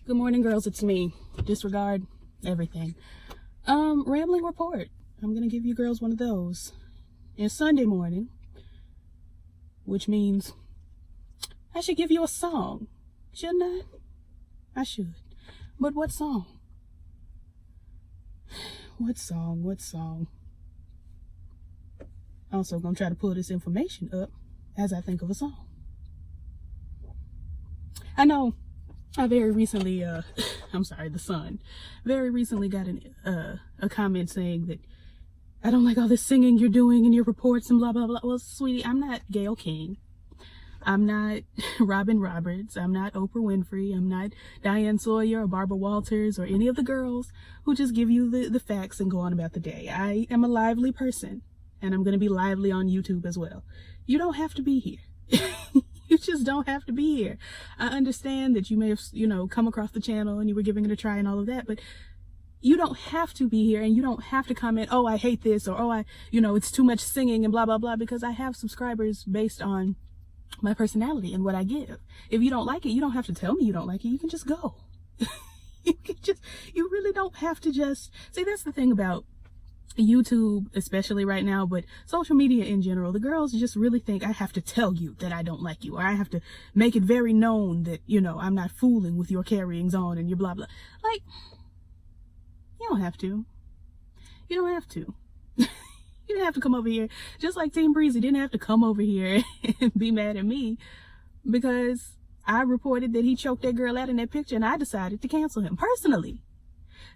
Good morning, girls. It's me. Disregard everything. Rambling report. I'm gonna give you girls one of those. It's Sunday morning, which means I should give you a song, shouldn't I? I should. But what song? What song? Also gonna try to pull this information up as I think of a song. I know I very recently, I'm sorry, the Sun, very recently got a comment saying that I don't like all this singing you're doing in your reports and blah, blah, blah. Well, sweetie, I'm not Gayle King. I'm not Robin Roberts. I'm not Oprah Winfrey. I'm not Diane Sawyer or Barbara Walters or any of the girls who just give you the facts and go on about the day. I am a lively person, and I'm going to be lively on YouTube as well. You don't have to be here. You just don't have to be here. I understand that you may have, come across the channel and you were giving it a try and all of that, but you don't have to be here, and you don't have to comment, oh, I hate this, or oh, it's too much singing and blah, blah, blah, because I have subscribers based on my personality and what I give. If you don't like it, you don't have to tell me you don't like it. You can just go. You really don't have to just, see, that's the thing about YouTube, especially right now, but social media in general. The girls just really think I have to tell you that I don't like you, or I have to make it very known that, I'm not fooling with your carryings on and your blah, blah. Like, you don't have to. You don't have to. You didn't have to come over here, just like Team Breezy didn't have to come over here and be mad at me because I reported that he choked that girl out in that picture, and I decided to cancel him personally.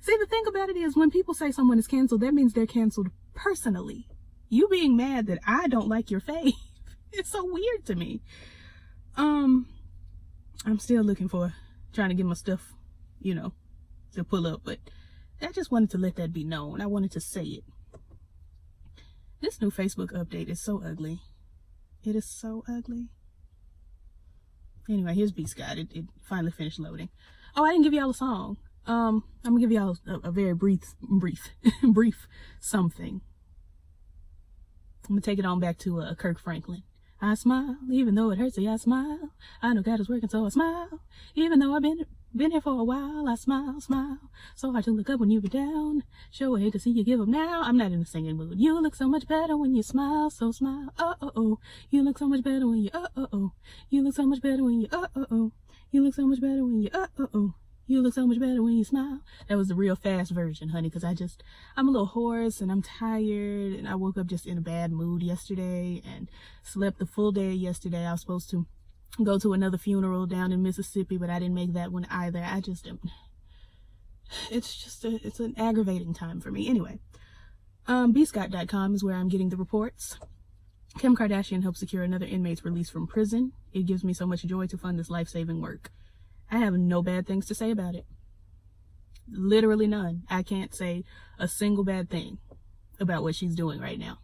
See, the thing about it is, when people say someone is canceled, that means they're canceled personally. You being mad that I don't like your fave, it's so weird to me. I'm still looking for, trying to get my stuff, to pull up, but I just wanted to let that be known. I wanted to say it. This new Facebook update is so ugly. It is so ugly. Anyway, here's B Scott. It finally finished loading. Oh, I didn't give y'all a song. I'm gonna give y'all a very brief something. I'm gonna take it on back to Kirk Franklin. I smile, even though it hurts. I smile. I know God is working, so I smile. Even though I've been here for a while, I smile. So hard to look up when you were down. Sure hate to see you give up now. I'm not in a singing mood. You look so much better when you smile, so smile. Oh. You look so much better when you oh. You look so much better when you oh. You look so much better when you oh. You look so much better when you smile. That was the real fast version, honey, because I'm a little hoarse and I'm tired, and I woke up just in a bad mood yesterday and slept the full day yesterday. I was supposed to go to another funeral down in Mississippi, but I didn't make that one either. It's an aggravating time for me. Anyway, bscott.com is where I'm getting the reports. Kim Kardashian helped secure another inmate's release from prison. It gives me so much joy to fund this life-saving work. I have no bad things to say about it. Literally none. I can't say a single bad thing about what she's doing right now.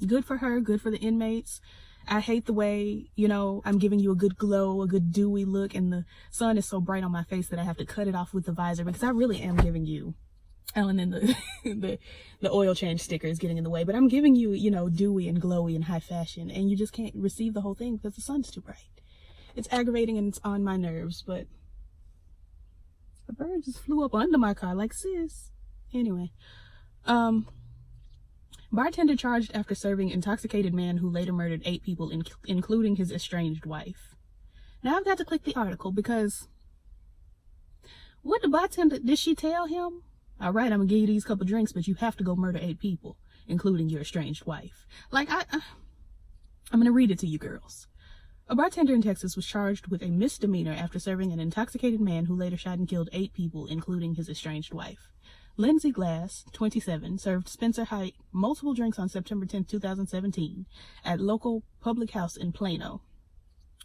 Good for her, good for the inmates. I hate the way, I'm giving you a good glow, a good dewy look, and the sun is so bright on my face that I have to cut it off with the visor, because I really am giving you, and then the oil change sticker is getting in the way, but I'm giving you, dewy and glowy and high fashion, and you just can't receive the whole thing because the sun's too bright. It's aggravating and it's on my nerves, but a bird just flew up under my car like, sis. Anyway, bartender charged after serving intoxicated man who later murdered 8 people, including his estranged wife. Now I've got to click the article because what the bartender, did she tell him? All right, I'm gonna give you these couple drinks, but you have to go murder 8 people, including your estranged wife. Like, I'm gonna read it to you girls. A bartender in Texas was charged with a misdemeanor after serving an intoxicated man who later shot and killed 8 people, including his estranged wife. Lindsay Glass, 27, served Spencer Hite multiple drinks on September 10, 2017, at local public house in Plano.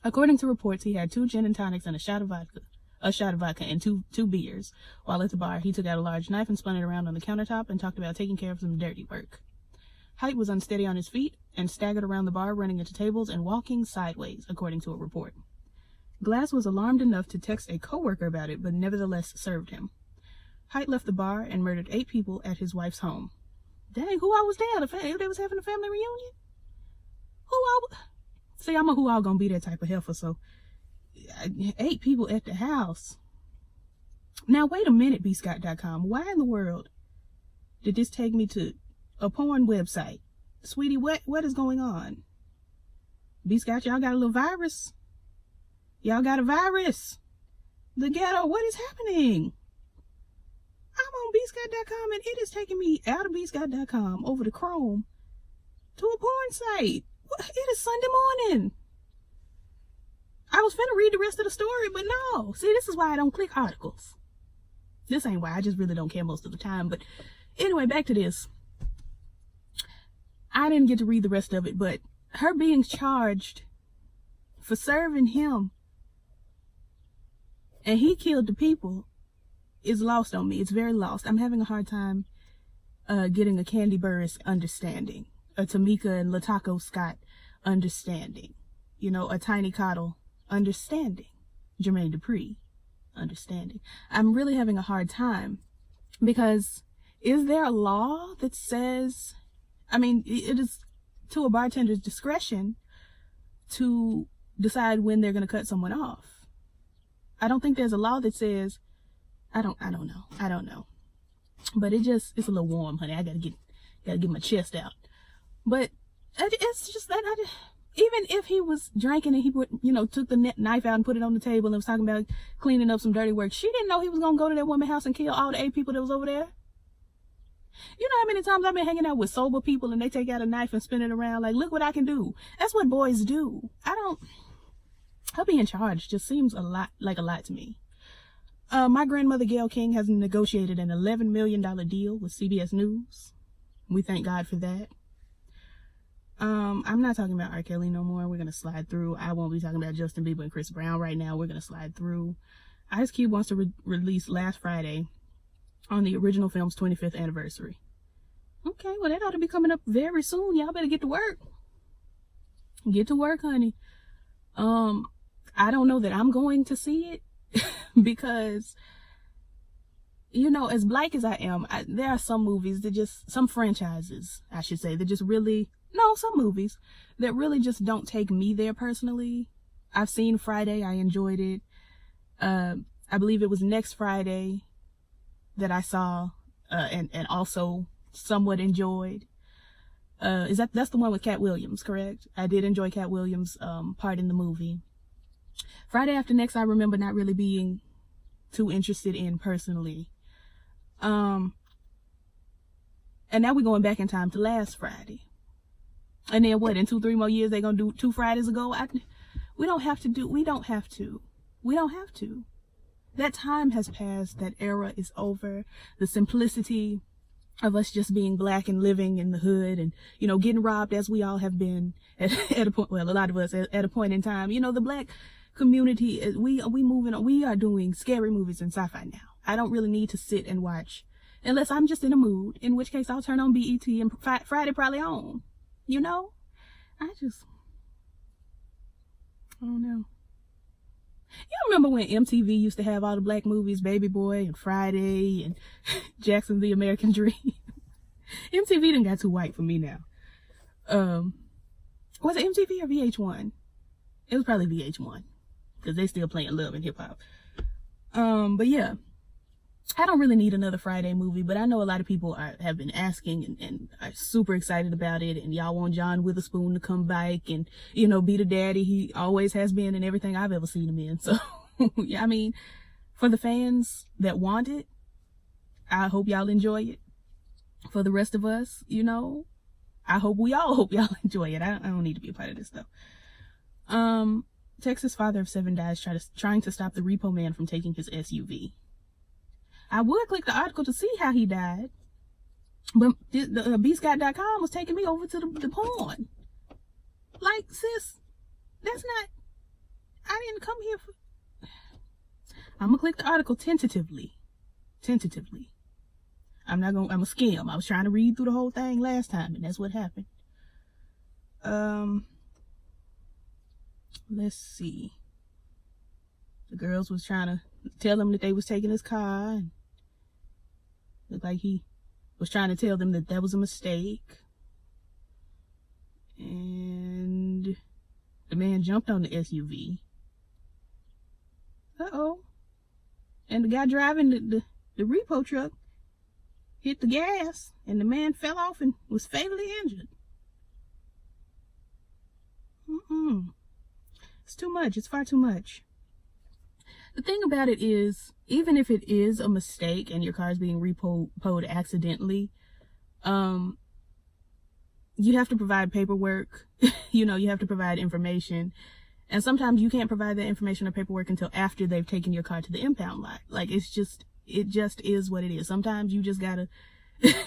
According to reports, he had 2 gin and tonics and a shot of vodka and two beers. While at the bar, he took out a large knife and spun it around on the countertop and talked about taking care of some dirty work. Hite was unsteady on his feet and staggered around the bar, running into tables and walking sideways, according to a report. Glass was alarmed enough to text a coworker about it, but nevertheless served him. Hite left the bar and murdered 8 people at his wife's home. Dang, who all was there? They was having a family reunion? See, I'm a who all gonna be that type of heifer, so 8 people at the house. Now, wait a minute, bscott.com. Why in the world did this take me to a porn website? Sweetie, what is going on? B-Scott, y'all got a little virus. Y'all got a virus. The ghetto, what is happening? I'm on bscott.com and it is taking me out of bscott.com over to Chrome to a porn site. It is Sunday morning. I was finna read the rest of the story, but no. See, this is why I don't click articles. This ain't why. I just really don't care most of the time. But anyway, back to this. I didn't get to read the rest of it, but her being charged for serving him and he killed the people is lost on me. It's very lost. I'm having a hard time getting a Candy Burris understanding, a Tamika and Latako Scott understanding, you know, a Tiny Cottle understanding, Jermaine Dupri understanding. I'm really having a hard time because is there a law that says, I mean, it is to a bartender's discretion to decide when they're going to cut someone off. I don't think there's a law that says, I don't know. But it's a little warm, honey. I gotta get my chest out. But it's just that even if he was drinking and he took the knife out and put it on the table and was talking about cleaning up some dirty work, she didn't know he was gonna go to that woman's house and kill all the 8 people that was over there. You know how many times I've been hanging out with sober people and they take out a knife and spin it around like, look what I can do. That's what boys do. Her being charged just seems like a lot to me. My grandmother, Gayle King, has negotiated an $11 million deal with CBS News. We thank God for that. I'm not talking about R. Kelly no more. We're going to slide through. I won't be talking about Justin Bieber and Chris Brown right now. We're going to slide through. Ice Cube wants to release last Friday on the original film's 25th anniversary. Okay, well, that ought to be coming up very soon. Y'all better get to work. Get to work, honey. I don't know that I'm going to see it because, you know, as black as I am, there are some movies that some franchises, I should say, that some movies that really just don't take me there personally. I've seen Friday. I enjoyed it. I believe it was Next Friday that I saw, and also somewhat enjoyed. That's the one with Cat Williams, correct? I did enjoy Cat Williams' part in the movie. Friday After Next, I remember not really being too interested in personally. And now we're going back in time to last Friday. And then what, in 2-3 more years, they're going to do 2 Fridays ago? We don't have to. That time has passed. That era is over. The simplicity of us just being black and living in the hood and, you know, getting robbed as we all have been at a point, well, a lot of us at a point in time. You know, the black community, we moving on. We are doing scary movies and sci-fi now. I don't really need to sit and watch unless I'm just in a mood, in which case I'll turn on BET and Friday probably on, you know? I don't know. You remember when MTV used to have all the black movies, Baby Boy and Friday and Jackson the American Dream? MTV done got too white for me now. Was it MTV or VH1? It was probably VH1 because they still playing love and hip hop. But yeah, I don't really need another Friday movie, but I know a lot of people have been asking and are super excited about it. And y'all want John Witherspoon to come back and, you know, be the daddy he always has been in everything I've ever seen him in. So, yeah, I mean, for the fans that want it, I hope y'all enjoy it. For the rest of us, you know, we all hope y'all enjoy it. I don't need to be a part of this stuff. Texas father of 7 dies trying to stop the repo man from taking his SUV. I would click the article to see how he died, but the bscott.com was taking me over to the porn. Like, sis, that's not, I didn't come here for, I'm gonna click the article tentatively. I'm a skim. I was trying to read through the whole thing last time, and that's what happened. Let's see. The girls was trying to tell him that they was taking his car, and looked like he was trying to tell them that was a mistake. And the man jumped on the SUV Uh-oh. And the guy driving the repo truck hit the gas, and the man fell off and was fatally injured. It's too much. It's far too much. The thing about it is, even if it is a mistake and your car is being repoed accidentally, you have to provide paperwork. You have to provide information. And sometimes you can't provide that information or paperwork until after they've taken your car to the impound lot. Like, it just is what it is. Sometimes you just gotta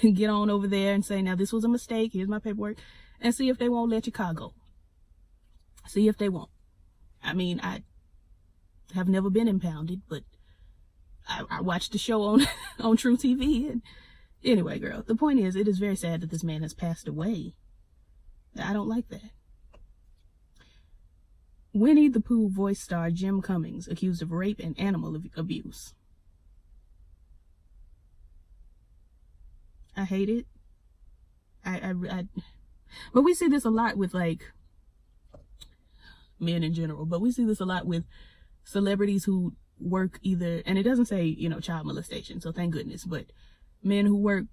get on over there and say, now this was a mistake, here's my paperwork, and see if they won't let your car go. See if they won't. I mean, I have never been impounded, but I watched the show on True TV. And anyway, girl, the point is, it is very sad that this man has passed away. I don't like that. Winnie the Pooh voice star Jim Cummings accused of rape and animal abuse. I hate it. But we see this a lot with, like, men in general, but we see this a lot with celebrities who work either, and it doesn't say, child molestation, so thank goodness, but men who work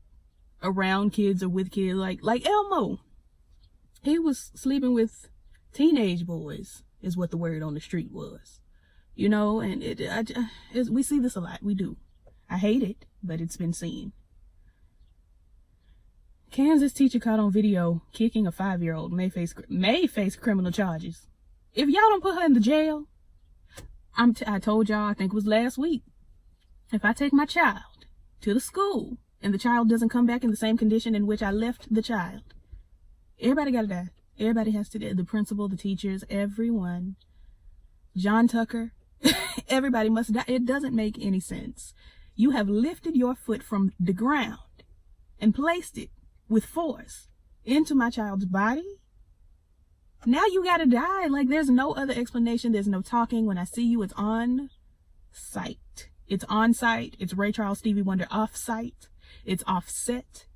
around kids or with kids, like Elmo. He was sleeping with teenage boys, is what the word on the street was. And we see this a lot. We do. I hate it, but it's been seen. Kansas teacher caught on video kicking a 5-year-old may face criminal charges. If y'all don't put her in the jail, I told y'all, I think it was last week, if I take my child to the school and the child doesn't come back in the same condition in which I left the child, everybody gotta die. Everybody has to die. The principal, the teachers, everyone. John Tucker, everybody must die. It doesn't make any sense. You have lifted your foot from the ground and placed it with force into my child's body. Now you gotta die. Like, there's no other explanation. There's no talking. When I see you, it's on site. It's on site. It's Ray Charles, Stevie Wonder off site. It's offset.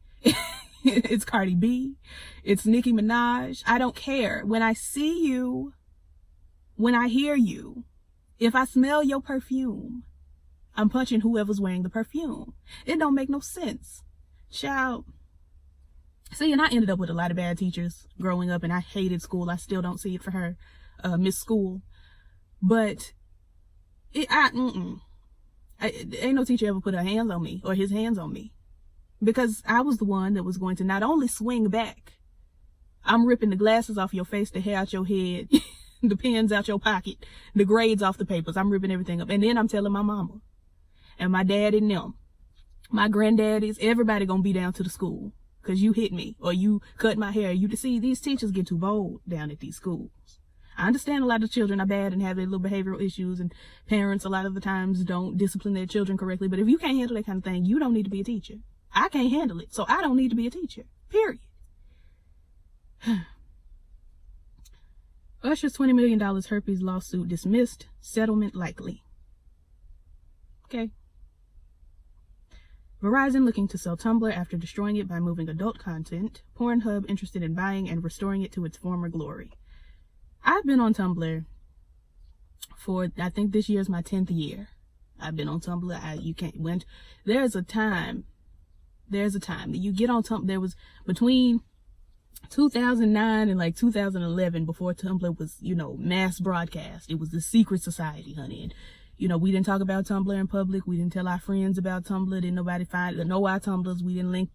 It's Cardi B. It's Nicki Minaj. I don't care. When I see you, when I hear you, if I smell your perfume, I'm punching whoever's wearing the perfume. It don't make no sense. Child. See, and I ended up with a lot of bad teachers growing up, and I hated school. I still don't see it for her, Miss School. But ain't no teacher ever put her hands on me or his hands on me, because I was the one that was going to not only swing back, I'm ripping the glasses off your face, the hair out your head, the pens out your pocket, the grades off the papers. I'm ripping everything up. And then I'm telling my mama and my dad and them, my granddaddies, everybody gonna be down to the school because you hit me or you cut my hair. You see, these teachers get too bold down at these schools. I understand a lot of children are bad and have their little behavioral issues, and parents a lot of the times don't discipline their children correctly. But if you can't handle that kind of thing, you don't need to be a teacher. I can't handle it, so I don't need to be a teacher. Period. Usher's $20 million herpes lawsuit dismissed. Settlement likely. Okay. Verizon looking to sell Tumblr after destroying it by moving adult content. Pornhub interested in buying and restoring it to its former glory. I've been on Tumblr for, I think this year is my 10th year. I've been on Tumblr. There's a time that you get on Tumblr. There was between 2009 and like 2011, before Tumblr was, mass broadcast. It was the secret society, honey. And, we didn't talk about Tumblr in public. We didn't tell our friends about Tumblr. Didn't nobody know our Tumblrs. We didn't link,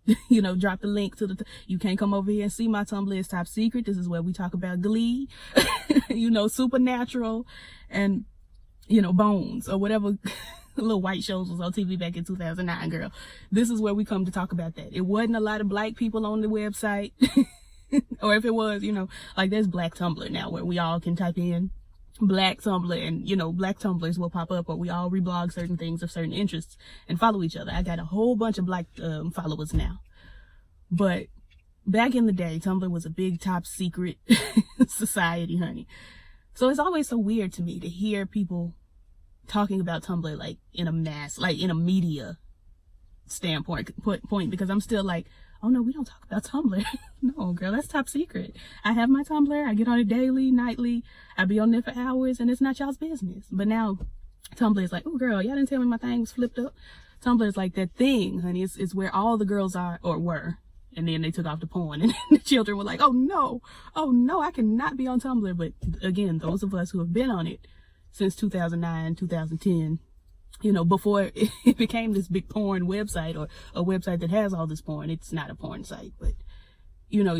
drop the link to you can't come over here and see my Tumblr. It's top secret. This is where we talk about Glee, Supernatural, and, Bones, or whatever little white shows was on TV back in 2009, girl. This is where we come to talk about that. It wasn't a lot of black people on the website. Or if it was, like there's Black Tumblr now, where we all can type in Black Tumblr and, Black Tumblrs will pop up, or we all reblog certain things of certain interests and follow each other. I got a whole bunch of Black followers now. But back in the day, Tumblr was a big top secret society, honey. So it's always so weird to me to hear people talking about Tumblr like in a mass, like in a media standpoint, because I'm still like, oh no, we don't talk about Tumblr. No, girl, that's top secret. I have my Tumblr. I get on it daily, nightly. I be on there for hours, and it's not y'all's business. But now Tumblr is like, oh girl, y'all didn't tell me my thing was flipped up. Tumblr is like that thing, honey. It's where all the girls are or were. And then they took off the porn, and the children were like, oh no, I cannot be on Tumblr. But again, those of us who have been on it since 2009, 2010, you know, before it became this big porn website, or a website that has all this porn. It's not a porn site, but you know,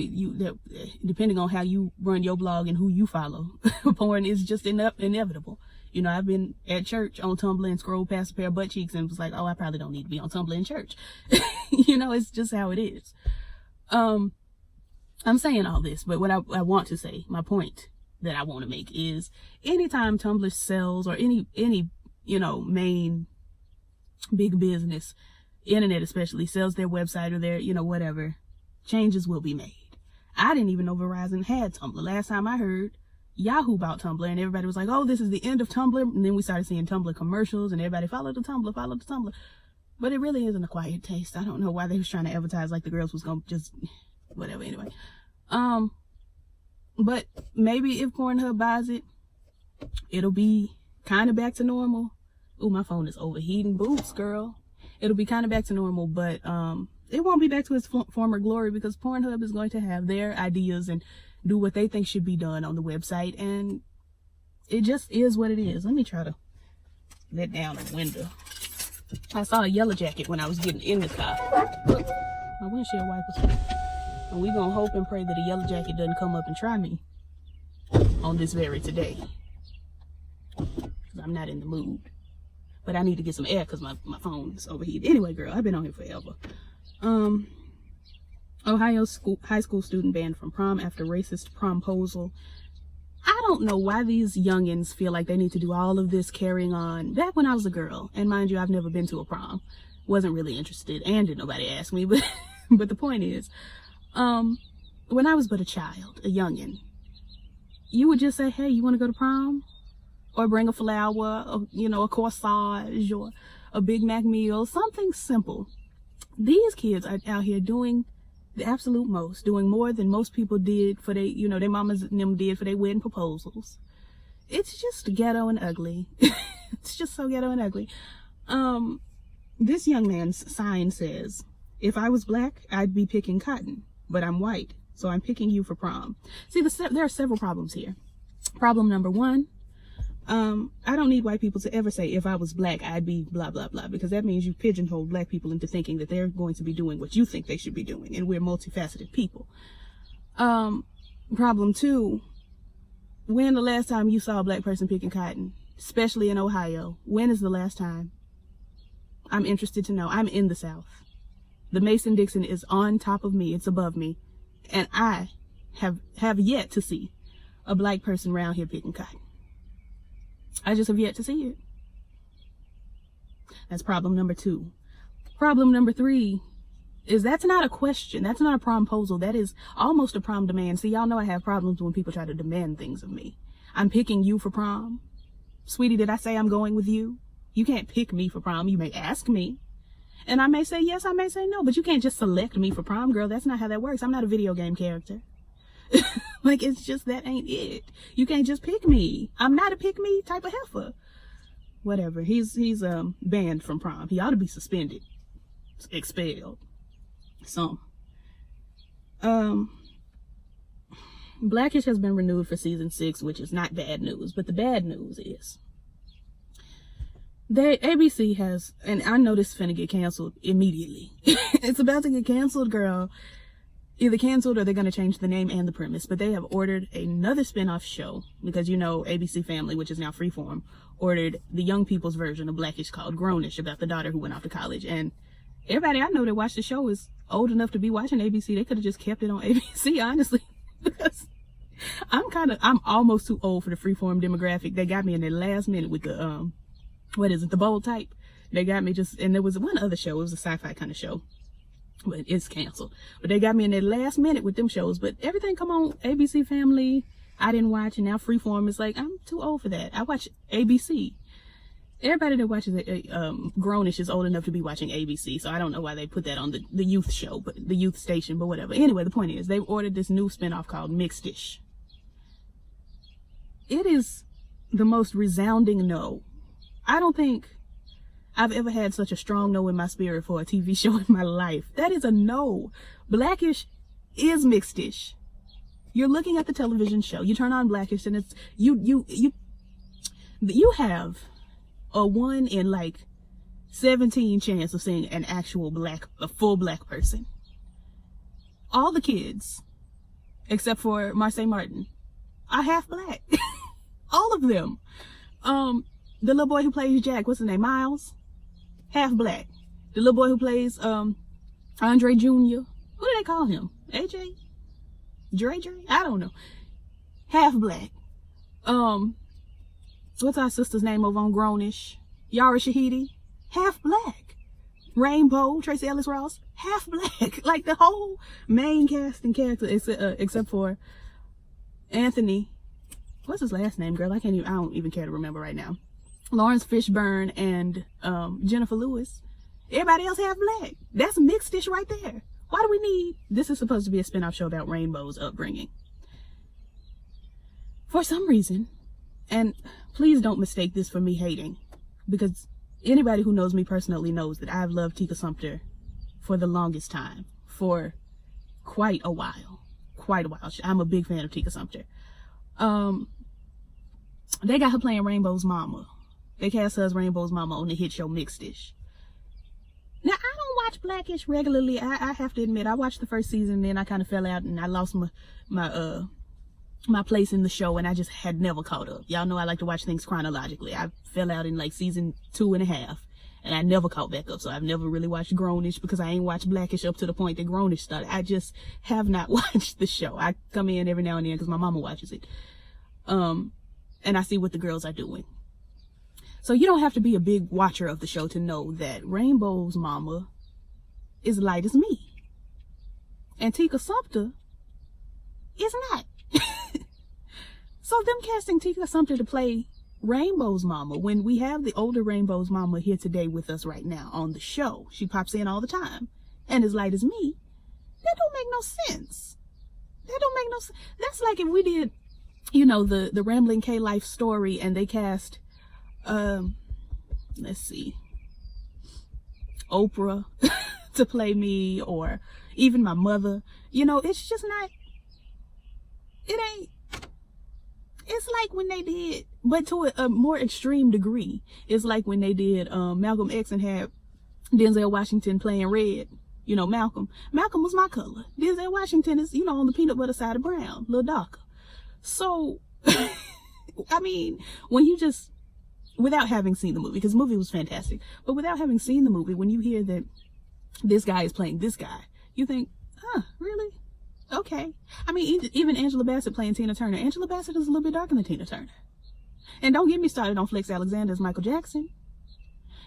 depending on how you run your blog and who you follow, porn is just inevitable. You know, I've been at church on Tumblr and scrolled past a pair of butt cheeks and was like, oh, I probably don't need to be on Tumblr in church. You know, it's just how it is. I'm saying all this, but what I want to say, my point that I want to make is, anytime Tumblr sells, or any, you know, main big business, internet especially, sells their website or their, you know, whatever, changes will be made. I didn't even know Verizon had Tumblr. Last time I heard, Yahoo bought Tumblr, and everybody was like, oh, this is the end of Tumblr. And then we started seeing Tumblr commercials, and everybody follow the Tumblr. But it really isn't a quiet taste. I don't know why they was trying to advertise like the girls was gonna just whatever. Anyway, but maybe if Pornhub buys it, it'll be kind of back to normal. Ooh, my phone is overheating. Boots, girl. It'll be kind of back to normal, but it won't be back to its former glory, because Pornhub is going to have their ideas and do what they think should be done on the website, and it just is what it is. Let me try to let down the window. I saw a yellow jacket when I was getting in the car. Look, my windshield wipers. And we gonna hope and pray that a yellow jacket doesn't come up and try me on this very today, because I'm not in the mood. But I need to get some air because my phone is overheated. Anyway, girl, I've been on here forever. Ohio high school student banned from prom after racist promposal. I don't know why these youngins feel like they need to do all of this carrying on. Back when I was a girl, and mind you, I've never been to a prom, wasn't really interested, and did nobody ask me, but but the point is, when I was but a child, a youngin, you would just say, hey, you want to go to prom? Or bring a flower, or, you know, a corsage, or a Big Mac meal, something simple. These kids are out here doing the absolute most, doing more than most people did for their, you know, their mamas and them did for their wedding proposals. It's just ghetto and ugly. It's just so ghetto and ugly. This young man's sign says, if I was black, I'd be picking cotton, but I'm white, so I'm picking you for prom. See, there are several problems here. Problem number one, I don't need white people to ever say, if I was black, I'd be blah, blah, blah, because that means you pigeonhole black people into thinking that they're going to be doing what you think they should be doing, and we're multifaceted people. Problem two, when the last time you saw a black person picking cotton, especially in Ohio? When is the last time? I'm interested to know. I'm in the South. The Mason-Dixon is on top of me. It's above me. And I have yet to see a black person around here picking cotton. I just have yet to see it. That's problem number two. Problem number three is, that's not a question. That's not a promposal. That is almost a prom demand. See, y'all know I have problems when people try to demand things of me. I'm picking you for prom. Sweetie, did I say I'm going with you? You can't pick me for prom. You may ask me, and I may say yes, I may say no, but you can't just select me for prom, girl. That's not how that works. I'm not a video game character. Like, it's just, that ain't it. You can't just pick me. I'm not a pick me type of heifer. Whatever. He's banned from prom. He ought to be suspended, expelled. So, Blackish has been renewed for season 6, which is not bad news. But the bad news is, ABC has, and I know this is finna get canceled immediately. It's about to get canceled, girl. Either canceled or they're going to change the name and the premise. But they have ordered another spin-off show, because, you know, ABC Family, which is now Freeform, ordered the young people's version of Blackish called Grownish, about the daughter who went off to college. And everybody I know that watched the show is old enough to be watching ABC. They could have just kept it on ABC, honestly. Because I'm almost too old for the Freeform demographic. They got me in the last minute with the, the bold type. They got me just, and there was one other show. It was a sci-fi kind of show, but it's canceled. But they got me in the last minute with them shows. But everything come on ABC Family, I didn't watch, and now Freeform is like, I'm too old for that. I watch ABC. Everybody that watches Grownish is old enough to be watching ABC, so I don't know why they put that on the youth show, but the youth station, but whatever. Anyway, the point is, they've ordered this new spinoff called Mixed-ish. It is the most resounding no I don't think I've ever had such a strong no in my spirit for a TV show in my life. That is a no. Blackish is mixed-ish. You're looking at the television show. You turn on Blackish and it's, you have a 1 in like 17 chance of seeing an actual a full black person. All the kids, except for Marsai Martin, are half black. All of them. The little boy who plays Jack, what's his name? Miles, half black. The little boy who plays Andre Jr., what do they call him? AJ? Dre? I don't know. Half black. What's our sister's name over on Grownish? Yara Shahidi, half black. Rainbow, Tracy Ellis Ross, half black. Like the whole main cast and character, except for Anthony. What's his last name, girl? I don't even care to remember right now. Lawrence Fishburne and Jennifer Lewis. Everybody else half black. That's mixed-ish right there. Why do we need... This is supposed to be a spin-off show about Rainbow's upbringing. For some reason, and please don't mistake this for me hating, because anybody who knows me personally knows that I've loved Tika Sumpter for the longest time. For quite a while. I'm a big fan of Tika Sumpter. They got her playing Rainbow's mama. They cast her as Rainbow's mama on the hit show Mixed-ish. Now, I don't watch Blackish regularly. I have to admit, I watched the first season, then I kind of fell out and I lost my place in the show, and I just had never caught up. Y'all know I like to watch things chronologically. I fell out in like season 2.5, and I never caught back up. So I've never really watched Grownish because I ain't watched Blackish up to the point that Grownish started. I just have not watched the show. I come in every now and then because my mama watches it. And I see what the girls are doing. So you don't have to be a big watcher of the show to know that Rainbow's mama is light as me. And Tika Sumpter is not. So them casting Tika Sumpter to play Rainbow's mama when we have the older Rainbow's mama here today with us right now on the show. She pops in all the time and is light as me. That don't make no sense. That don't make no sense. That's like if we did, you know, the Rambling K Life story and they cast, let's see, Oprah to play me, or even my mother. You know, it's just not, it ain't, it's like when they did, but to a more extreme degree, it's like when they did Malcolm X and had Denzel Washington playing Red. You know, Malcolm was my color. Denzel Washington is, you know, on the peanut butter side of brown, a little darker. So, I mean, when you just, without having seen the movie, because the movie was fantastic, but without having seen the movie, when you hear that this guy is playing this guy, you think, huh, really? Okay. I mean, even Angela Bassett playing Tina Turner. Angela Bassett is a little bit darker than Tina Turner. And don't get me started on Flex Alexander as Michael Jackson.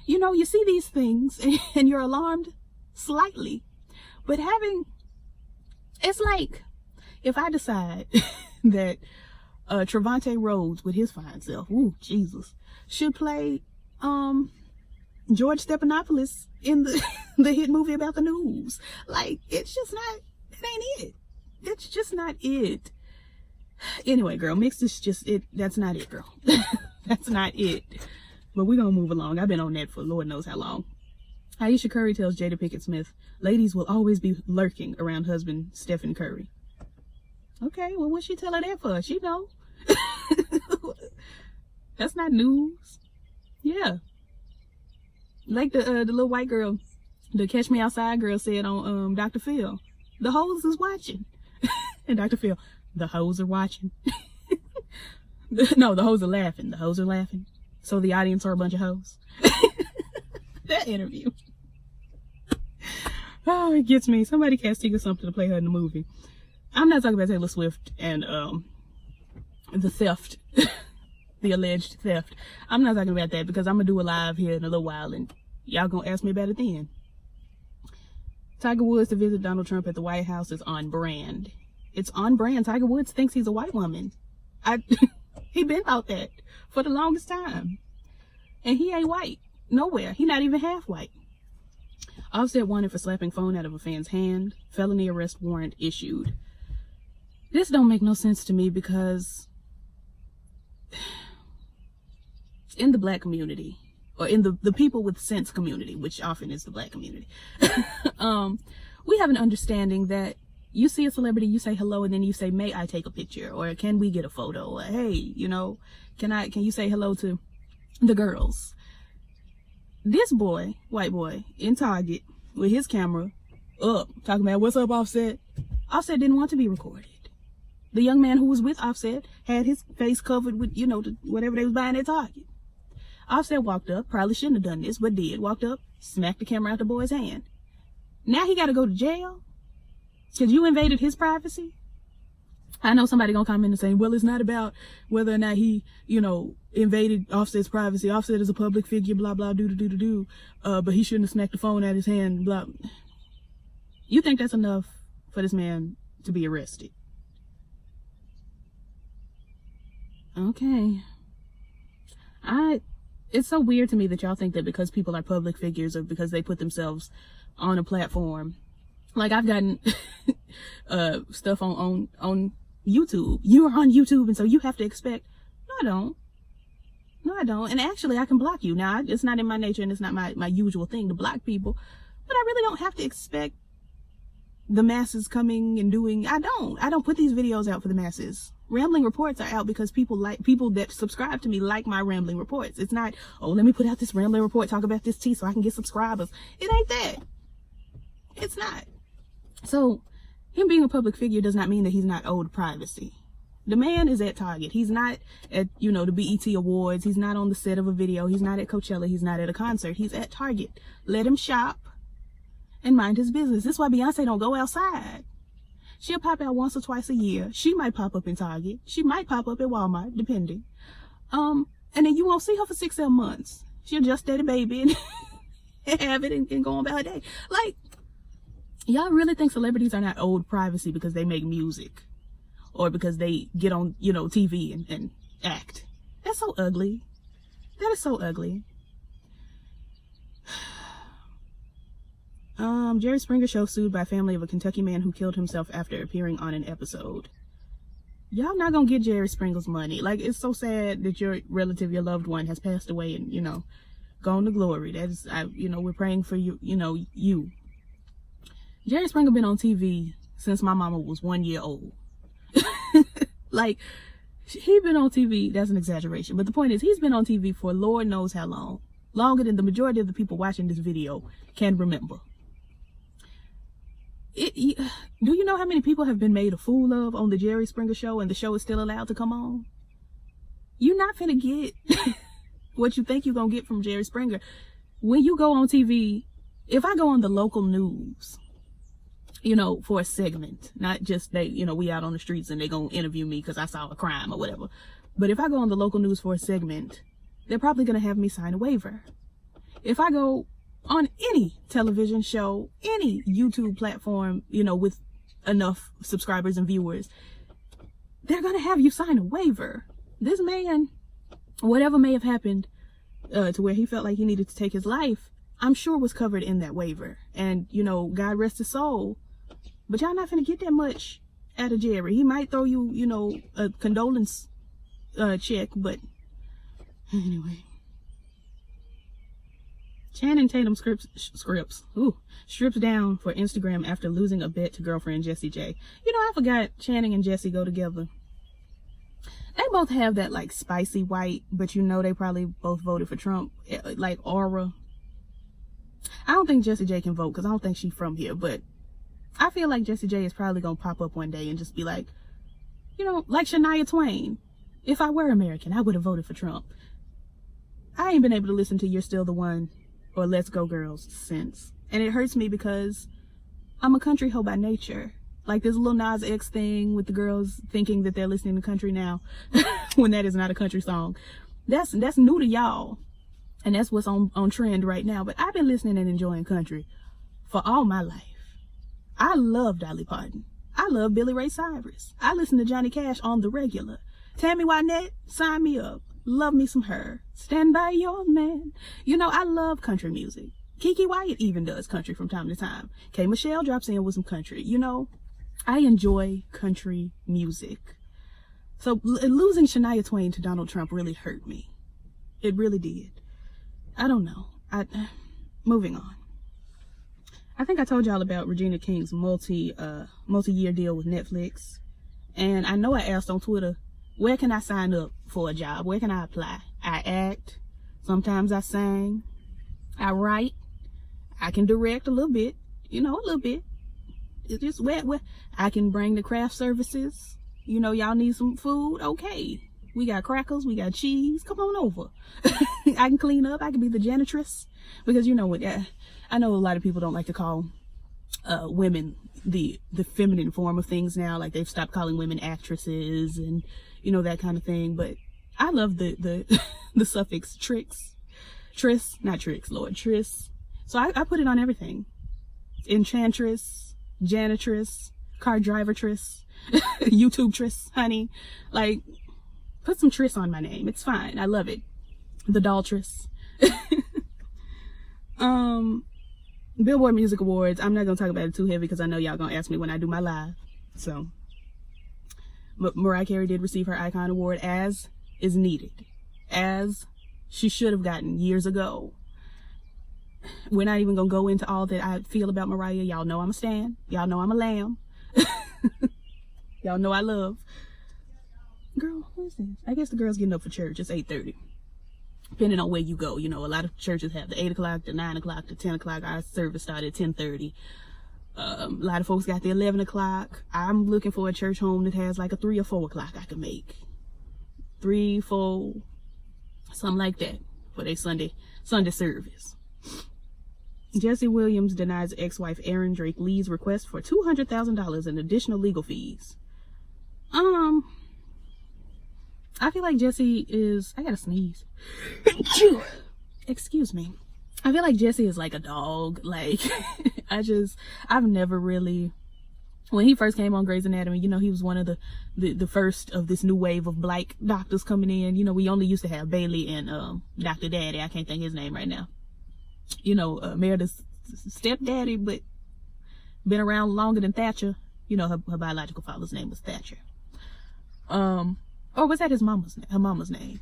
You know, you see these things and you're alarmed slightly. But it's like, if I decide that Trevante Rhodes with his fine self, ooh, Jesus, should play George Stephanopoulos in the hit movie about the news. Like, it's just not, it ain't it. It's just not it. Anyway, girl, Mixed is just it. That's not it, girl. That's not it. But we're gonna move along. I've been on that for Lord knows how long. Aisha Curry tells Jada Pinkett Smith, ladies will always be lurking around husband Stephen Curry. Okay, well, what'd she tell her that for? She know. That's not news. Yeah. Like the little white girl, the Catch Me Outside girl said on Dr. Phil, the hoes is watching. And Dr. Phil, the hoes are watching. No, the hoes are laughing. The hoes are laughing. So the audience are a bunch of hoes. That interview. Oh, it gets me. Somebody cast Tika Sumpter to play her in the movie. I'm not talking about Taylor Swift and the theft, the alleged theft. I'm not talking about that because I'm gonna do a live here in a little while and y'all gonna ask me about it then. Tiger Woods to visit Donald Trump at the White House is on brand. It's on brand. Tiger Woods thinks he's a white woman. He been thought that for the longest time. And he ain't white. Nowhere. He not even half white. Offset wanted for slapping phone out of a fan's hand. Felony arrest warrant issued. This don't make no sense to me because in the black community, or in the people with sense community, which often is the Black community, we have an understanding that you see a celebrity, you say hello, and then you say, may I take a picture? Or can we get a photo? Or, hey, you know, can you say hello to the girls? This boy, white boy, in Target with his camera up, talking about, what's up, Offset? Offset didn't want to be recorded. The young man who was with Offset had his face covered with, you know, whatever they was buying at Target. Offset walked up, probably shouldn't have done this, but did. Walked up, smacked the camera out the boy's hand. Now he got to go to jail because you invaded his privacy. I know somebody gonna comment and say, well, it's not about whether or not he, you know, invaded Offset's privacy. Offset is a public figure, blah, blah, but he shouldn't have smacked the phone out of his hand, blah. You think that's enough for this man to be arrested? Okay. It's so weird to me that y'all think that because people are public figures or because they put themselves on a platform. Like, I've gotten stuff on YouTube. You are on YouTube, and so you have to expect. No, I don't. And actually, I can block you. Now, it's not in my nature, and it's not my usual thing to block people. But I really don't have to expect the masses coming and doing. I don't put these videos out for the masses. Rambling reports are out because people that subscribe to me like my rambling reports. It's not, oh, let me put out this rambling report, talk about this tea so I can get subscribers. It ain't that. It's not. So him being a public figure does not mean that he's not owed privacy. The man is at Target. He's not at, you know, the BET Awards. He's not on the set of a video. He's not at Coachella. He's not at a concert. He's at Target. Let him shop and mind his business. This is why Beyonce don't go outside. She'll pop out once or twice a year. She might pop up in Target. She might pop up at Walmart, depending. And then you won't see her for 6-7 months. She'll just date a baby and have it and go on about her day. Like, y'all really think celebrities are not owed privacy because they make music or because they get on, you know, TV and act? That's so ugly. That is so ugly. Jerry Springer show sued by family of a Kentucky man who killed himself after appearing on an episode. Y'all not gonna get Jerry Springer's money. Like, it's so sad that your relative, your loved one, has passed away and, you know, gone to glory. That's, you know, we're praying for you, you know, you. Jerry Springer been on TV since my mama was 1 year old. Like, he been on TV, that's an exaggeration, but the point is, he's been on TV for Lord knows how long. Longer than the majority of the people watching this video can remember. Do you know how many people have been made a fool of on the Jerry Springer show and the show is still allowed to come on? You're not finna get what you think you're gonna get from Jerry Springer. When you go on TV, if I go on the local news, you know, for a segment, not just they, you know, we out on the streets and they gonna interview me because I saw a crime or whatever. But if I go on the local news for a segment, they're probably gonna have me sign a waiver. If I go on any television show, any YouTube platform, you know, with enough subscribers and viewers, they're gonna have you sign a waiver. This man, whatever may have happened to where he felt like he needed to take his life, I'm sure was covered in that waiver. And, you know, God rest his soul. But y'all not finna get that much out of Jerry. He might throw you, you know, a condolence check, but anyway. Channing Tatum strips down for Instagram after losing a bet to girlfriend Jessie J. You know, I forgot Channing and Jessie go together. They both have that, like, spicy white, but you know they probably both voted for Trump, like, aura. I don't think Jessie J can vote because I don't think she's from here, but I feel like Jessie J is probably going to pop up one day and just be like, you know, like Shania Twain. If I were American, I would have voted for Trump. I ain't been able to listen to You're Still the One or Let's Go Girls since. And it hurts me because I'm a country hoe by nature. Like this Lil Nas X thing with the girls thinking that they're listening to country now when that is not a country song. That's new to y'all. And that's what's on trend right now. But I've been listening and enjoying country for all my life. I love Dolly Parton. I love Billy Ray Cyrus. I listen to Johnny Cash on the regular. Tammy Wynette, sign me up. Love me some her. Stand by your man. You know, I love country music. Kiki Wyatt even does country from time to time. K. Michelle drops in with some country. You know, I enjoy country music. So losing Shania Twain to Donald Trump really hurt me. It really did. I don't know. Moving on. I think I told y'all about Regina King's multi-year deal with Netflix. And I know I asked on Twitter, where can I sign up for a job? Where can I apply? I act. Sometimes I sing. I write. I can direct a little bit. You know, a little bit. It's just where I can bring the craft services. You know, y'all need some food. Okay. We got crackers. We got cheese. Come on over. I can clean up. I can be the janitress. Because you know what? I know a lot of people don't like to call women the feminine form of things now. Like they've stopped calling women actresses and, you know, that kind of thing. But I love the suffix tris, not tricks, Lord, tris. So I put it on everything. Enchantress, janitress, car driver-tress, YouTube-tress, honey. Like, put some tris on my name. It's fine. I love it. The dolltress. Billboard Music Awards. I'm not going to talk about it too heavy because I know y'all going to ask me when I do my live. So, Mariah Carey did receive her Icon Award as is needed. As she should have gotten years ago. We're not even going to go into all that I feel about Mariah. Y'all know I'm a stan. Y'all know I'm a lamb. Y'all know I love. Girl, what is this? I guess the girl's getting up for church. It's 8:30. Depending on where you go. You know, a lot of churches have the 8 o'clock, the 9 o'clock, the 10 o'clock. Our service started at 10:30. A lot of folks got the 11 o'clock. I'm looking for a church home that has like a 3 or 4 o'clock I can make. 3, 4, something like that for their Sunday service. Jesse Williams denies ex-wife Erin Drake Lee's request for $200,000 in additional legal fees. I feel like Jesse is... I gotta sneeze. Excuse me. I feel like Jesse is like a dog. Like, I've never really... When he first came on Grey's Anatomy, you know, he was one of the first of this new wave of black doctors coming in. You know, we only used to have Bailey and Dr. Daddy. I can't think his name right now. You know, Meredith's stepdaddy, but been around longer than Thatcher. You know, her biological father's name was Thatcher. Or was that her mama's name?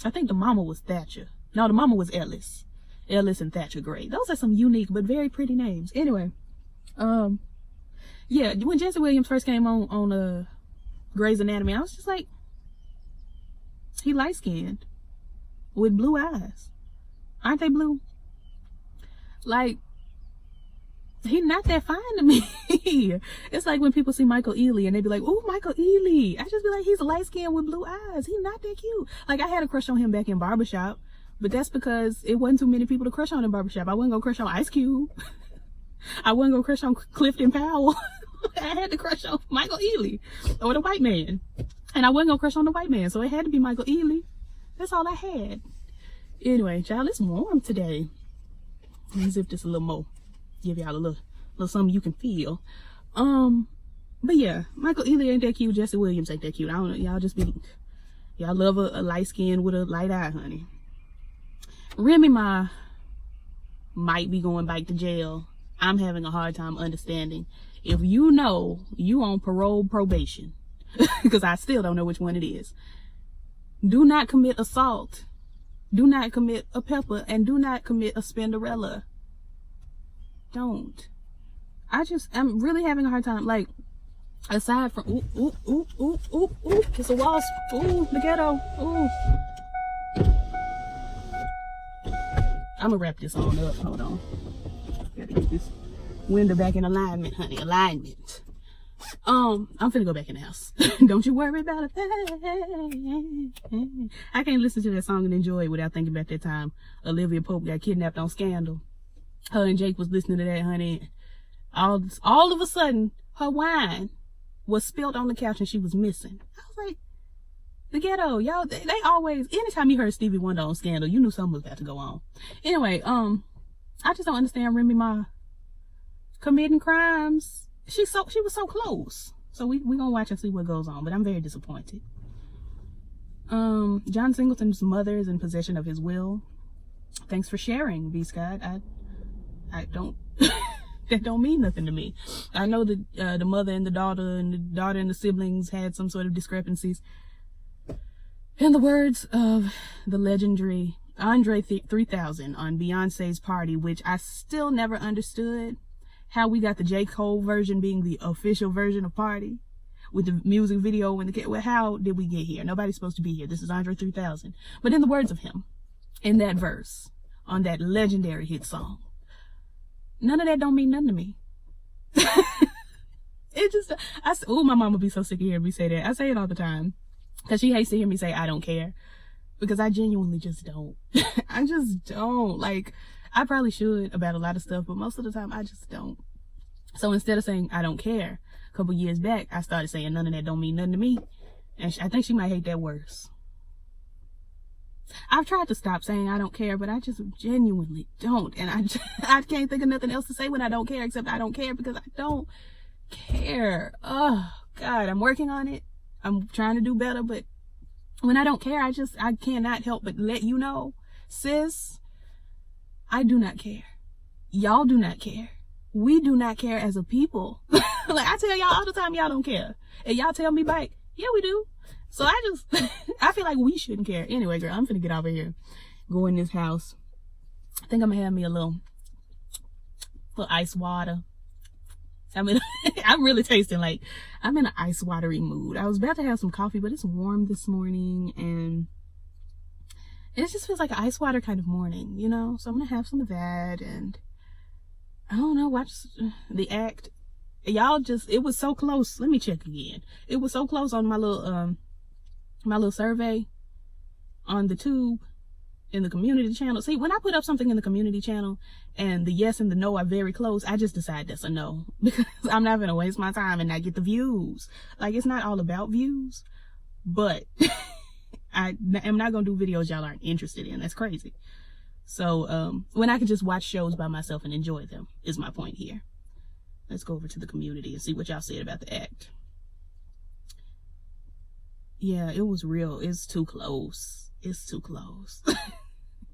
I think the mama was Thatcher. No, the mama was Ellis. Ellis and Thatcher Gray. Those are some unique but very pretty names. Anyway, yeah, when Jesse Williams first came on Grey's Anatomy, I was just like, he light-skinned with blue eyes. Aren't they blue? Like, he's not that fine to me. It's like when people see Michael Ealy and they be like, "Ooh, Michael Ealy." I just be like, he's light skinned with blue eyes. He's not that cute. Like, I had a crush on him back in Barbershop, but that's because it wasn't too many people to crush on in Barbershop. I wasn't gonna crush on Ice Cube. I wasn't gonna crush on Clifton Powell. I had to crush on Michael Ealy or the white man. And I wasn't gonna crush on the white man, so it had to be Michael Ealy. That's all I had. Anyway, child, it's warm today. Let me zip this a little more. Give y'all a little something you can feel. But yeah, Michael Ealy ain't that cute. Jesse Williams ain't that cute. I don't know. Y'all love a light skin with a light eye, honey. Remy Ma might be going back to jail. I'm having a hard time understanding. If you know you on probation, because I still don't know which one it is. Do not commit assault. Do not commit a pepper, and do not commit a Spinderella. Don't. I'm really having a hard time. Like, aside from ooh, it's a wasp. Ooh, the ghetto. Ooh. I'm gonna wrap this on up. Hold on. Gotta get this window back in alignment, honey. Alignment. I'm finna go back in the house. Don't you worry about a thing. I can't listen to that song and enjoy it without thinking about that time Olivia Pope got kidnapped on Scandal. Her and Jake was listening to that, honey. All of a sudden, her wine was spilled on the couch and she was missing. I was like, the ghetto, y'all, they always, anytime you heard Stevie Wonder on Scandal, you knew something was about to go on. Anyway, I just don't understand Remy Ma committing crimes. She was so close. So we gonna watch and see what goes on, but I'm very disappointed. John Singleton's mother is in possession of his will. Thanks for sharing, B. Scott. I don't that don't mean nothing to me. I know that the mother and the daughter and the siblings had some sort of discrepancies. In the words of the legendary Andre 3000 on Beyonce's party, which I still never understood how we got the J. Cole version being the official version of Party with the music video and the, well, how did we get here? Nobody's supposed to be here. This is Andre 3000. But in the words of him, in that verse, on that legendary hit song, none of that don't mean nothing to me. It just, oh, my mom would be so sick of hearing me say that. I say it all the time because she hates to hear me say I don't care, because I genuinely just don't. I just don't. Like, I probably should about a lot of stuff, but most of the time I just don't. So instead of saying I don't care, a couple years back, I started saying none of that don't mean nothing to me. And I think she might hate that worse. I've tried to stop saying I don't care, but I just genuinely don't. And I can't think of nothing else to say when I don't care except I don't care, because I don't care. Oh, God, I'm working on it. I'm trying to do better, but when I don't care, I cannot help but let you know, sis, I do not care. Y'all do not care. We do not care as a people. Like, I tell y'all all the time, y'all don't care. And y'all tell me back, yeah, we do. So I feel like we shouldn't care. Anyway, girl, I'm finna get over here. Go in this house. I think I'm gonna have me a little ice water. I mean, I'm really tasting like I'm in an ice watery mood. I was about to have some coffee, but it's warm this morning and it just feels like an ice water kind of morning, you know? So I'm gonna have some of that and I don't know, watch the act. Y'all just, it was so close. Let me check again. It was so close on my little survey on the tube in the community channel. See, when I put up something in the community channel and the yes and the no are very close, I just decide that's a no, because I'm not gonna waste my time and not get the views. Like, it's not all about views, but I am not gonna do videos y'all aren't interested in. That's crazy. So when I can just watch shows by myself and enjoy them is my point here. Let's go over to the community and see what y'all said about the act. Yeah, it was real. It's too close. It's too close.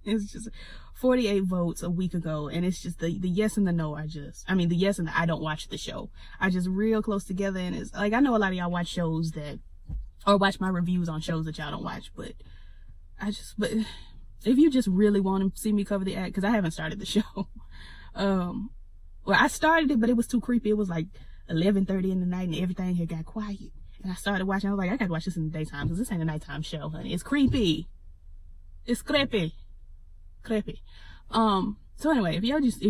It's just 48 votes a week ago, and it's just the yes and the no are just, I mean, the yes and the I don't watch the show are just real close together. And it's like, I know a lot of y'all watch shows that, or watch my reviews on shows that y'all don't watch, but but if you just really want to see me cover the act, because I haven't started the show. Well, I started it, but it was too creepy. It was like 11:30 in the night and everything had got quiet. And I started watching. I was like, I gotta watch this in the daytime because this ain't a nighttime show, honey. It's creepy. It's creepy. Creepy. So anyway, if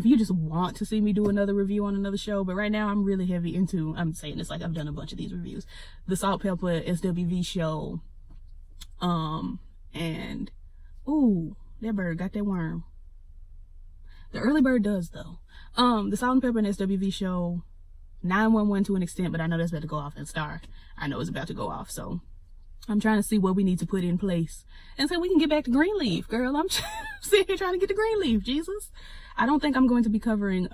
you just want to see me do another review on another show, but right now I'm really heavy into, I'm saying this like I've done a bunch of these reviews, the Salt Pepper SWV show, and ooh, that bird got that worm. The early bird does though. The Salt and Pepper and SWV show, 911 to an extent, but I know that's about to go off and Star. I know it's about to go off, so I'm trying to see what we need to put in place, and so we can get back to Greenleaf, girl. I'm sitting here trying to get to Greenleaf, Jesus. I don't think I'm going to be covering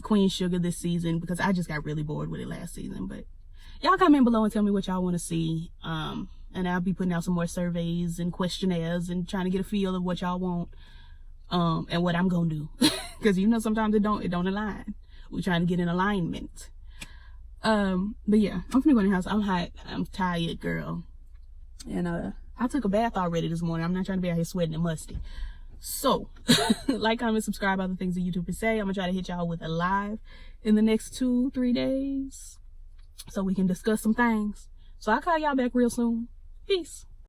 Queen Sugar this season because I just got really bored with it last season. But y'all comment below and tell me what y'all want to see, and I'll be putting out some more surveys and questionnaires and trying to get a feel of what y'all want, and what I'm gonna do, because you know sometimes it don't align. We're trying to get in alignment. But yeah, I'm gonna go in the house. I'm hot. I'm tired, girl. And I took a bath already this morning. I'm not trying to be out here sweating and musty. So, like, comment, subscribe, other things that YouTubers say. I'm gonna try to hit y'all with a live in the next 2-3 days so we can discuss some things. So I'll call y'all back real soon. Peace.